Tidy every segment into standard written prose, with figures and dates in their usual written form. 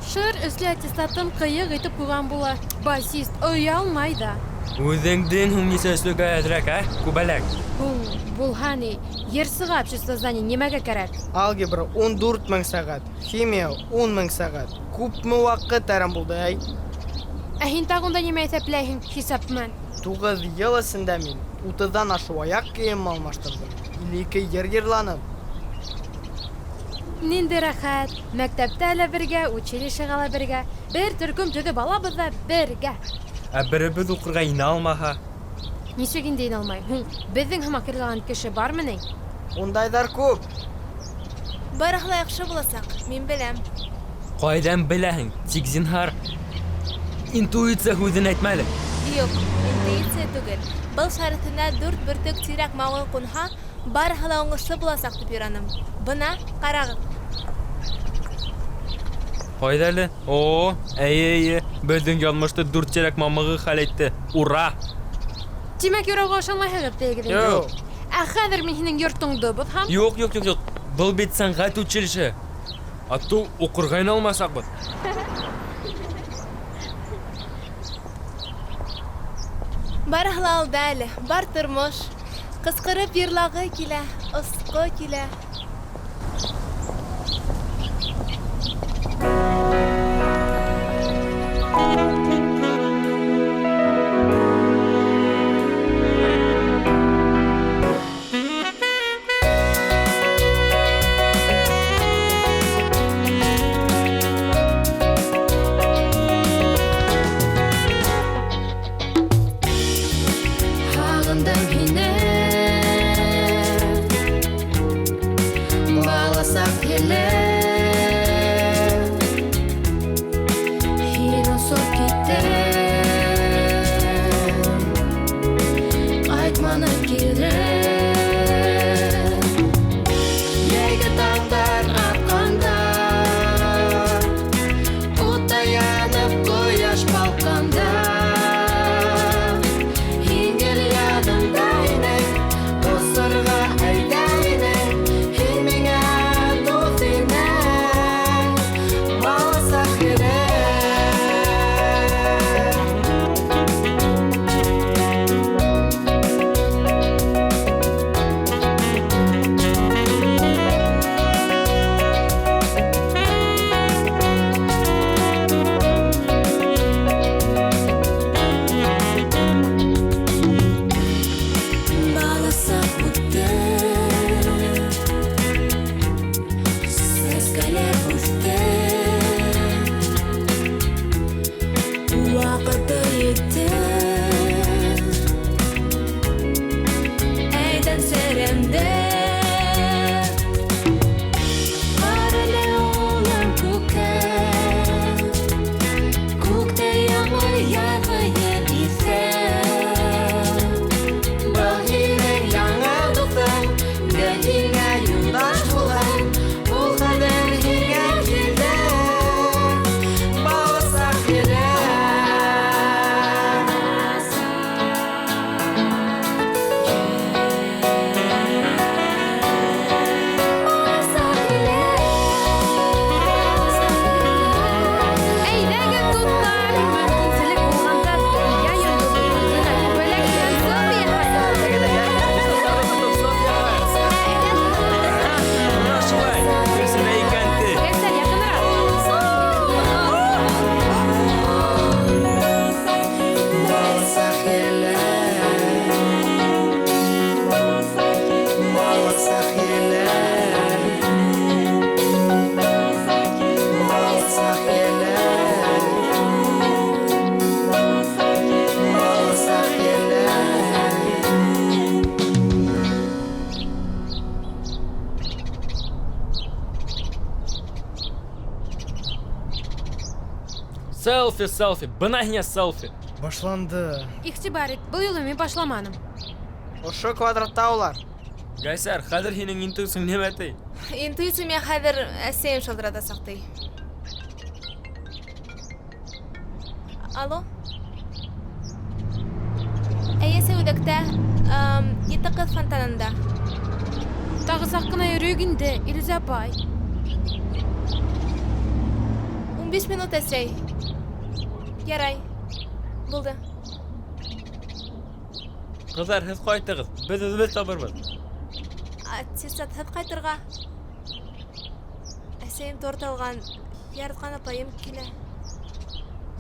Шыр өслі аттестатын қиық етіп қойған бола. Басист өй алмай да. Өзіңден хүмнесі өслігі әдірек, Күбәләк. Бұл ханы, ерсіға обществоздание немеге кәрәк? Алгебра 14 мың сағат, химия 10 мың сағат. Күпмі вақыт әрім болды, әй? Әхин тағында неме әтәпләйін, хисапман. 9 ел ісінде мен 30-дан ашу аяқ киім алмаштырдым. Илеке ерланып. Нинді рахат, мәктәптә әлі бірге, училищеға әлі бірге. Бір түркім түді балабыз да бірге. Бірібіз оқырға ина алмаға. Нисек инде ина алмай? Біздің хымақырлаған кіші бар мені? Ондайдар көп. Барықла яқшы боласақ, мен білем. Қойдан біләһің, тик зинһар. Интуиция һүҙен әйтмәле. Юк, интуиция түгел. Был шарытына 4 бөртөк тирәк мауыл ҡунһа, барыһы ла уңышлы буласаҡ тип уйраным. Бына ҡарағыҙ. Ҡайҙа әле? Эйе. Беҙҙең янмышты 4 тирәк мамығы хәл итте. Ура! Тимәк юрауға ошанлайһығыҙ тегеҙ. Юк. Ә хәҙер мин һинең йортоңдо боҙһам? Юк. Был бит сәнғәт училище. Ату уҡырға ина алмасаҡбыҙ. Барыһы ла алда әле, бар тормош. Ҡысҡырып йырлағы килә, осҡо килә. Селфи, бына һиңә селфи. Башланды. Ихтибарит, был юлы мин башламаным. Ошо квадратта улар. Гайсар, хәҙер һинең интуицияң нимә ти? Интуиция мен хәҙер әсәйем шылдырата саҡтай. Алло? Әйе, Сәүҙәктә, 7 ҡыҙ фонтанында. Тағы саҡ ҡына йөрөйөк инде, Илүзә апай. 15 минут әсәй. Ярай. Булды. Кызлар, сез кайтыгыз. Без үзебез табырбыз. Аттестатһыҙ ҡайтырға. Әсәйем торт алған. Яратҡан апайым килә.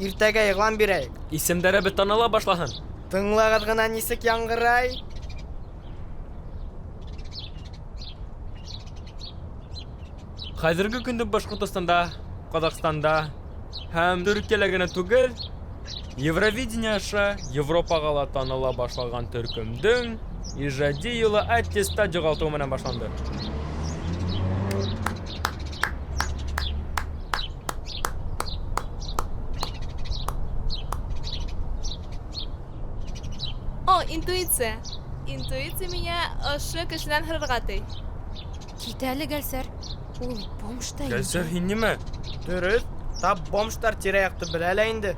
Иртәгә йыглан бирәйек. Исемдәребез таныла башлаһын. Тыңлагыҙ ғына нисек яңғырай. Хәзерге көндә Башҡортостанда, Ҡаҙағстанда һәм Төркиәлә генә түгел, Евровидение аша Европаға ла таныла башлаған төркөмдөң ижади юлы аттестат жоғалтыуы менән башланды. О, интуиция. Интуиция меня ошо кешенән һорарға тей. Кит әле, Гәлсәр. Ул бомжта инде. Гәлсәр, һин нимә? Дөрөҫ, тап бомжтар тирә-яҡты белә лә инде.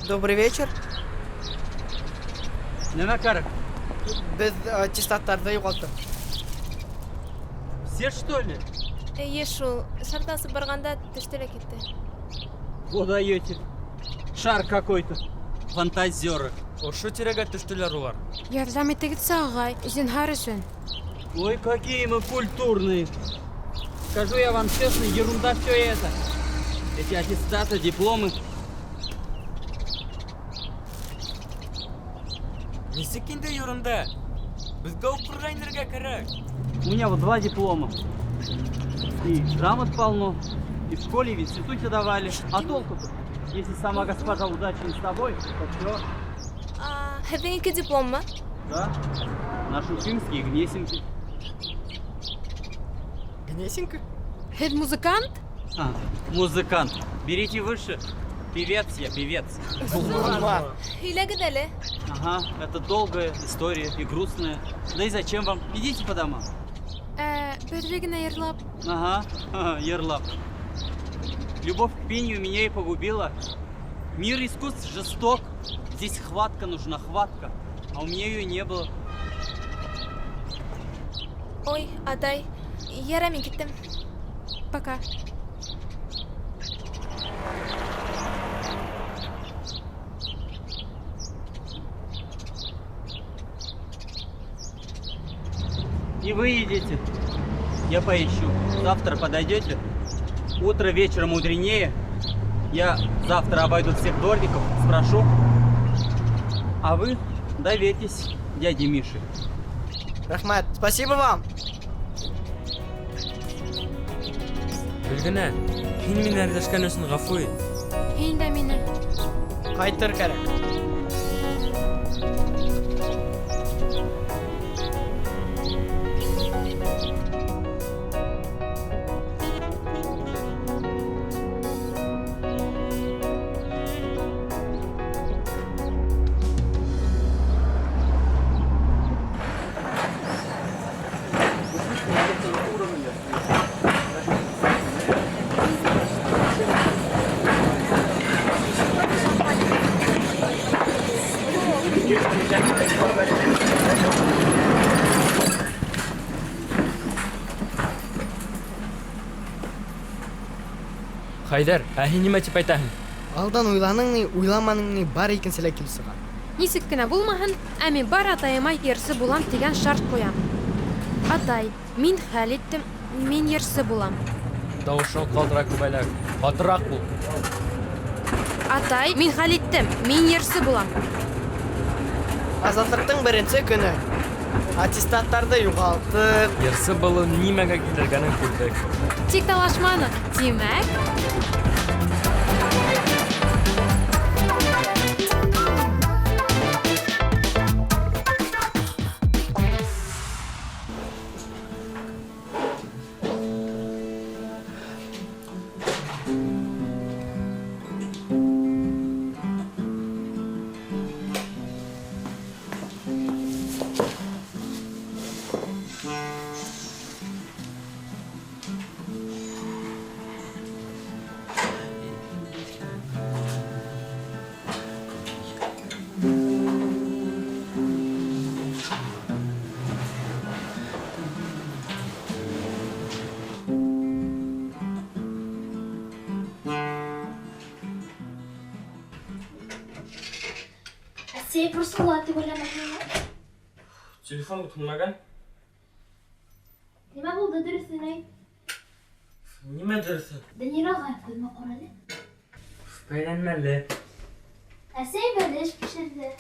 Добрый вечер. Нема кәрек? Без аттестаттарҙы юғалттык. Все что ли? Эйе шул. Шартасы барғанда төштө лә китте. Вы даете. Шар какой-то. Фантазеры. Ошо тирәгә төштөләр улар. Ярҙам итегеҙсе, ағай, зинһар өсөн. Ой, какие мы культурные. Скажу я вам честно, ерунда все это. Эти аттестаты, дипломы. Нисек инде юрында? Безгә укырга инергә кәрәк. У меня вот 2 диплома. И грамот полно. И в школе, и в институте давали. А толку-то? Если сама госпожа удачи не с тобой, то все. Һеҙҙең 2 дипломмы? Да. Наш Уфимский и Гнесинки. Гнесинка? Һеҙ музыкант? А, музыкант. Берите выше. Певец я, певец. Булмаҫ. Һөйләгеҙ әле. Ага, это долгая история и грустная. Да и зачем вам? Идите по домам. Беҙҙе генә йырлап. Ага, ярлап. Любовь к пению меня и погубила. Мир искусств жесток. Здесь хватка нужна, хватка. А у меня ее не было. Ой, атай. Ярай, мин киттем. Пока. И вы едете. Я поищу. Завтра подойдете. Утро вечером мудренее. Я завтра обойду всех дворников, спрошу. А вы доверьтесь дяде Мише. Рәхмәт, спасибо вам. Белгенә, һин мине әрләшкән өсөн гафу ит. Һин дә мине. Ҡайтыр кәрәк. Хайдар, ә һин нимә тип әйтәһең? Алдан уйланың ни, уйламаның ни, бар икенселә килеп сыға. Нисек кенә булмаһын, ә мин бар атайыма йырсы булам дигән шарт ҡуям. Атай, мин хәл иттем, мин йырсы булам. Тауышың ҡалтыра күбәләк. Батыраҡ бул. Атай, мин хәл иттем, мин йырсы булам. Азатлыҡтың беренсе көнө. Аттестаттарҙы юғалттыҡ. Йырсы булыу нимәгә килергәнен күрҙек. Тик талашманыҡ, тимәк. Әсәй бұрсылады деп ойламадың ба? Телефон ұтылмаған? Неме болды дұрысын айт? Неме дұрысы? Данира ғайып көзіме қорады. Бәйленмәлі. Әсәй біліш пішірді.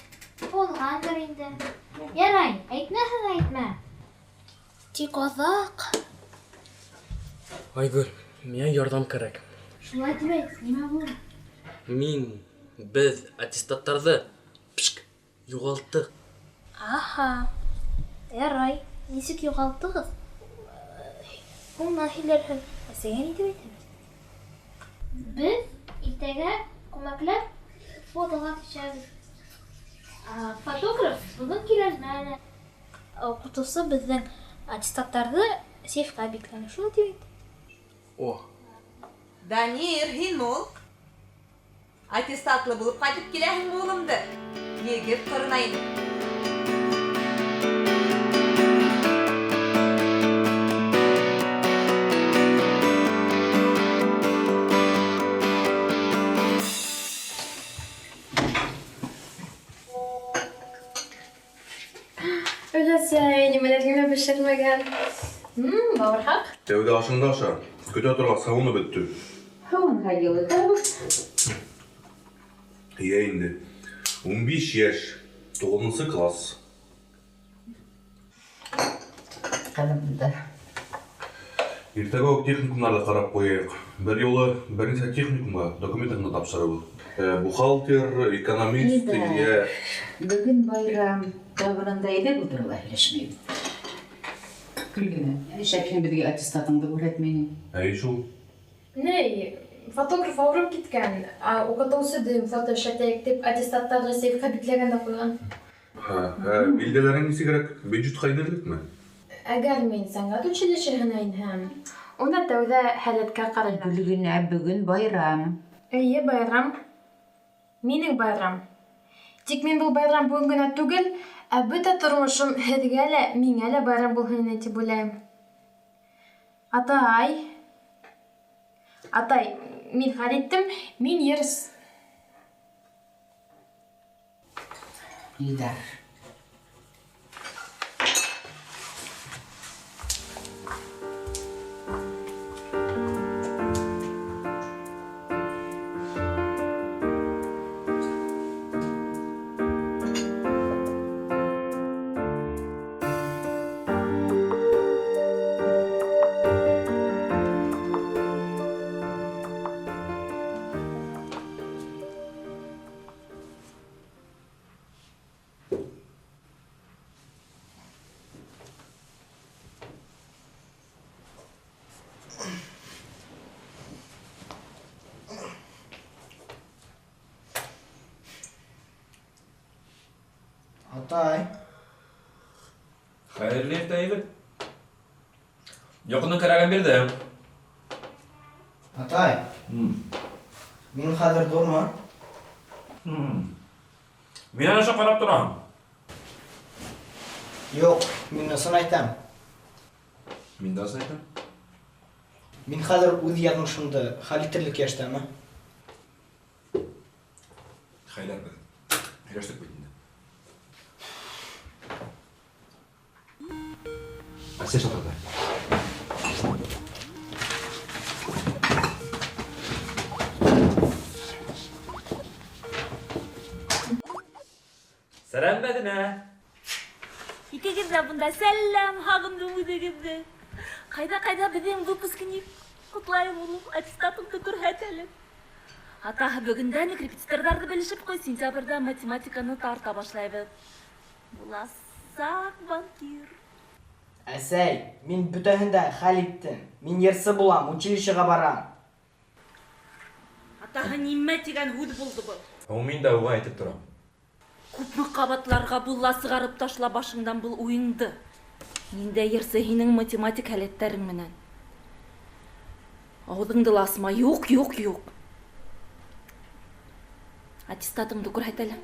Болғандыр енді. Ярай, айтмасын айтма. Тик азақ. Айгүл, мен ярдам керек. Шулай деп айт, неме болды? Біз аттестаттарды юғалттық. Аха. Ярай, нисек юғалттығыз? Оннан хилерһең. Әсәйгә ни дип әйтәбез? Без иртәгә күмәкләп фотога төшәбез. Фотограф бүген килер мәне. Укытучы безнең аттестаттарны сейфка бикләгән. Шулай дип әйт. О, Данир, һин ул? Аттестатлы булып кайтып киләһеңме улымды? Егет кырынайын. Өләсәй, нимәләр генә бешермәгән. Бавырхак. Тәүдә ашыңды аша. Көтә торга сауны бетте. Һәүәнгә йылытабыз. Я инде. 15 яшь. 9 класс. Кадымда. Иртәгә үк техникумнарда карап куяйк. Бер юлы берничә техникумга документыңны тапшырабыз. Бухгалтер, экономист, я... Бүген байрам. Табырында иде булдырыла һәлешмәйбез. Күлгенә. Шәкин безгә аттестатыңды күрһәтмәйне. Әй шул. Ней, фотограф авырып киткән. Укытучы дим фото шәтәйек дип аттестаттарны сейфка бикләгәндә куйган. Билдәләрең нисегрәк? Бюджет кайдырдыкмы? Әгәр мин сәнгать училищеһенә инһәм, унда тәүҙә һәләткә ҡарайҙар. Күлгенә бүген байрам. Эйе, байрам. Минең байрам. Тик мин был байрам бүген генә түгел, ә бөтә тормошом һеҙгә лә, миңә лә байрам булһын ине тип уйлайым. Атай, мин хәл иттем, мин ерс. Илдар. Атай. Хәерле иртә, Айгүл. Якынның кәрәген бирдем. Атай. Мин хәзер дурма. Мин аша карап торам. Юк, мин сын әйтәм. Мин дә әйтәм. Мин хәзер үз язмышымды хәл итерлек яшьтәме? Хәйләр бер. Һәләштек бит инде. Әсә шатырда. Сәлам Мәдинә. Икегез дә бунда сәлам, һагындым үҙегеҙҙе. Ҡайҙа беҙҙең выпускник? Ҡотлайым улым, аттестатыңды күрһәт әле. Атаһы бөгөндән үк репетиторҙарҙы белешеп ҡуй, сентябрҙә математиканы тарта башлайбыҙ. Буласаҡ банкир. Әсәй, мин бөтәһен дә хәл иттем. Мин ерсы булам, училищеға барам. Атаһы нимә тигән һүҙ булды был? Мин дә уға әйтеп торам. Күпме ҡабатларға булла сығарып ташла башыңдан был уйыңды. Ниндә ерсе һинең математик һәләттәрең менән. Ауыҙыңды ла асма, юҡ. Аттестатыңды күрһәт әле.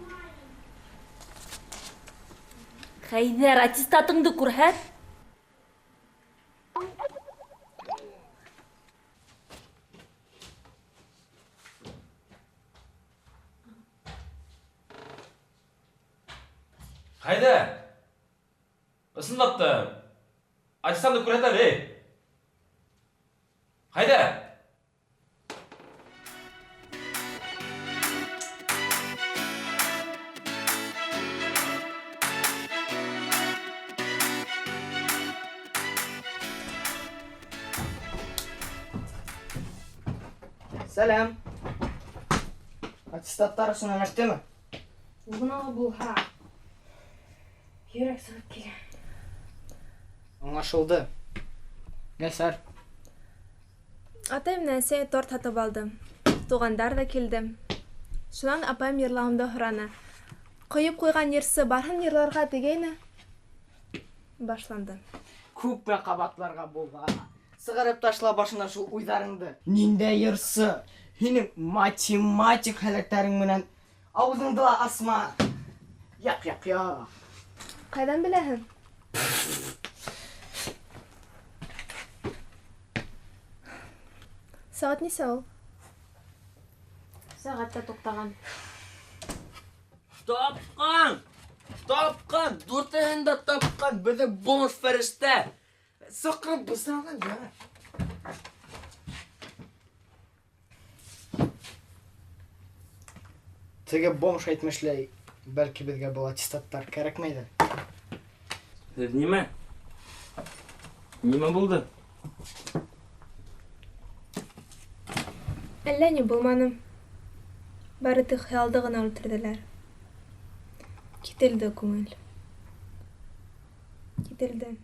Хәйҙәр, аттестатыңды күрһәт. Қайда? Ысындапты. Аттестатты көрсетіп, Қайда? Сәлем. Аттестаттар ұсына нәрстемі? Бұнаға бұлға. Йөрәк сығып келе. Аңашылды. Нәсәр. Атайым нәрсе торт сатып алдым. Туғандар да келдім. Шунан апайым ерлауымды һораны. Қойып қойған ерсі барһын ерларға дегейні. Башланды. Күппе қабатларға болға. Сығарып ташла башына шул уйдарыңды. Нинде ерсі. Хинің математик хәләттәрің менән аузыңды ла асма. Яқ. Қайдан біләһің? Сағат нисә ул? Сағатта тоқтаған. Тапқан! Дүртәһен дә тапқан! Беҙҙе бомж фәрештә! Саҡырып бысраған да! Теге бомж әйтмешләй, бәлки беҙгә был аттестаттар кәрәкмәйҙер. Һеҙ нимә? Нимә булды? Әллә ни булманым. Бары тик хыялды ғына үлтерҙеләр. Кителде күңел. Кителде.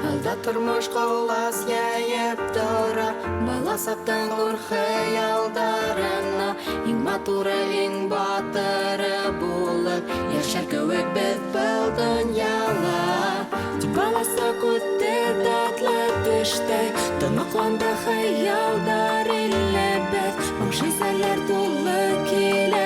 Алда тормош ҡолас йәйеп тора, бала саҡтан ҙур хыялдарына, иң матуры, иң батыры булып, йәшәр кеүек беҙ был донъяла. Баласы күтте татлы төштәй, тоноҡланды хыялдар илле беҙ, башизәләр тулы килә.